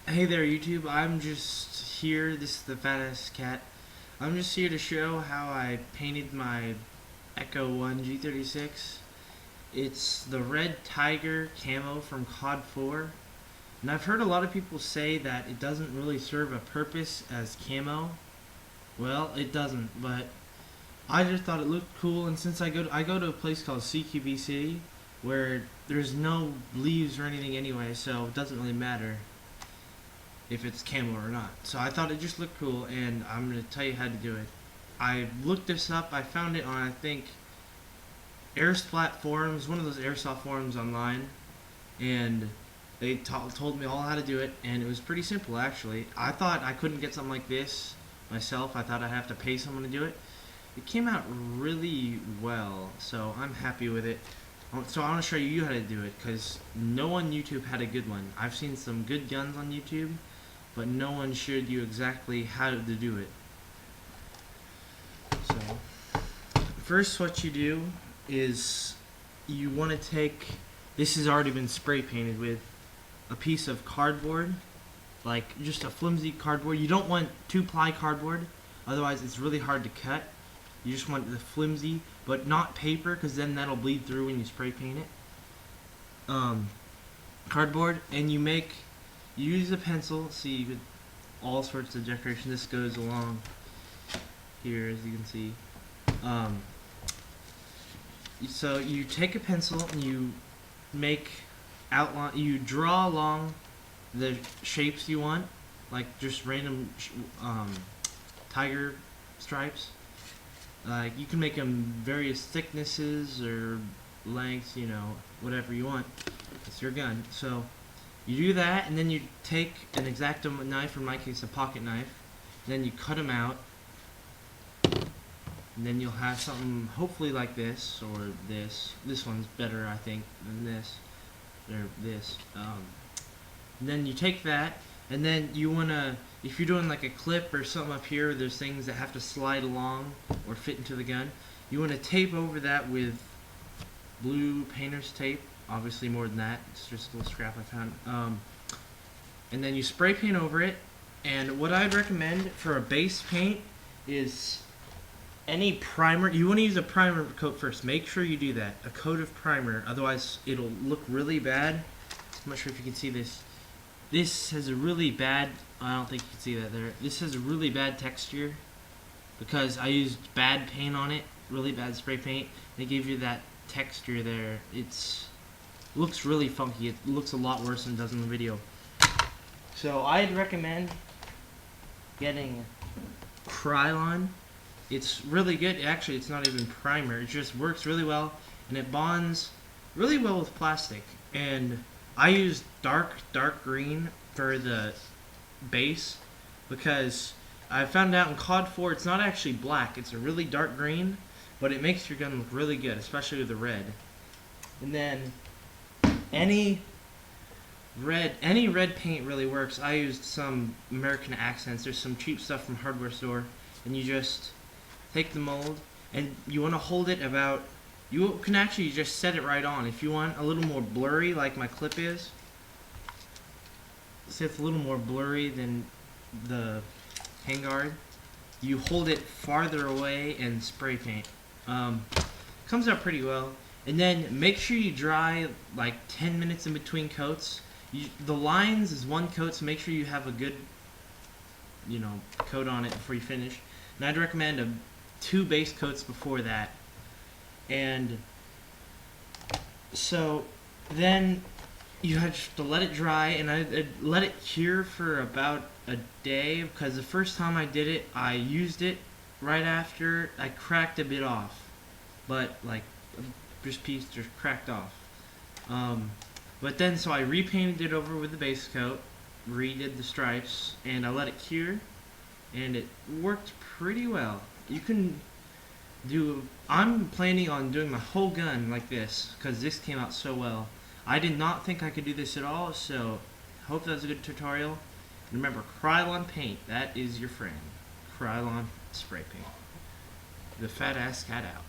Hey there, YouTube. I'm just here. This is the fat ass cat. I'm just here to show how I painted my Echo 1 G36. It's the red tiger camo from COD 4. And I've heard a lot of people say that it doesn't really serve a purpose as camo. Well, it doesn't, but I just thought it looked cool. And since I go to a place called CQB City, where there's no leaves or anything anyway, so it doesn't really matter if it's camo or not. So I thought it just looked cool, and I'm going to tell you how to do it. I looked this up. I found it on, I think, Airsplat forums, one of those Airsoft forums online, and they told me all how to do it, and it was pretty simple, actually. I thought I couldn't get something like this myself. I thought I'd have to pay someone to do it. It came out really well, so I'm happy with it. So I want to show you how to do it, because no one on YouTube had a good one. I've seen some good guns on YouTube, but no one showed you exactly how to do it. So, first what you do is you want to take, this has already been spray painted with, a piece of cardboard, like just a flimsy cardboard. You don't want 2-ply cardboard, otherwise it's really hard to cut. You just want the flimsy, but not paper, because then that'll bleed through when you spray paint it. Cardboard, and you use a pencil. See, you could all sorts of decoration. This goes along here, as you can see. So you take a pencil and you make outline. You draw along the shapes you want, like just random tiger stripes. You can make them various thicknesses or lengths, you know, whatever you want. It's your gun. So you do that, and then you take an X-Acto knife, in my case a pocket knife, and then you cut them out, and then you'll have something hopefully like this, or this. This one's better, I think, than this, or this. And then you take that, and then you want to, if you're doing like a clip or something up here, there's things that have to slide along or fit into the gun, you want to tape over that with blue painter's tape. Obviously more than that, it's just a little scrap I found. And then you spray paint over it, and what I'd recommend for a base paint is any primer. You want to use a primer coat first. Make sure you do that, a coat of primer, otherwise it'll look really bad. I'm not sure if you can see this. This has a really bad, I don't think you can see that there. This has a really bad texture because I used bad paint on it, really bad spray paint. They give you that texture there. It looks really funky. It looks a lot worse than it does in the video. So I'd recommend getting Krylon. It's really good. Actually, it's not even primer. It just works really well, and it bonds really well with plastic. And I use dark green for the base because I found out in COD 4 it's not actually black, it's a really dark green, but it makes your gun look really good, especially with the red. And then any red paint really works. I used some American Accents. There's some cheap stuff from hardware store, and you just take the mold and you want to hold it about, you can actually just set it right on. If you want a little more blurry, like my clip is, say it's a little more blurry than the handguard, you hold it farther away and spray paint. Comes out pretty well. And then make sure you dry like 10 minutes in between coats. The lines is one coat, so make sure you have a good, coat on it before you finish. And I'd recommend 2 base coats before that. And so then you have to let it dry, and I let it cure for about a day, because the first time I did it, I used it right after I cracked a bit off, but like this piece just cracked off. But then so I repainted it over with the base coat, redid the stripes, and I let it cure, and it worked pretty well. You can I'm planning on doing my whole gun like this because this came out so well. I did not think I could do this at all, so hope that was a good tutorial. And remember, Krylon paint, that is your friend. Krylon spray paint. The fat ass cat out.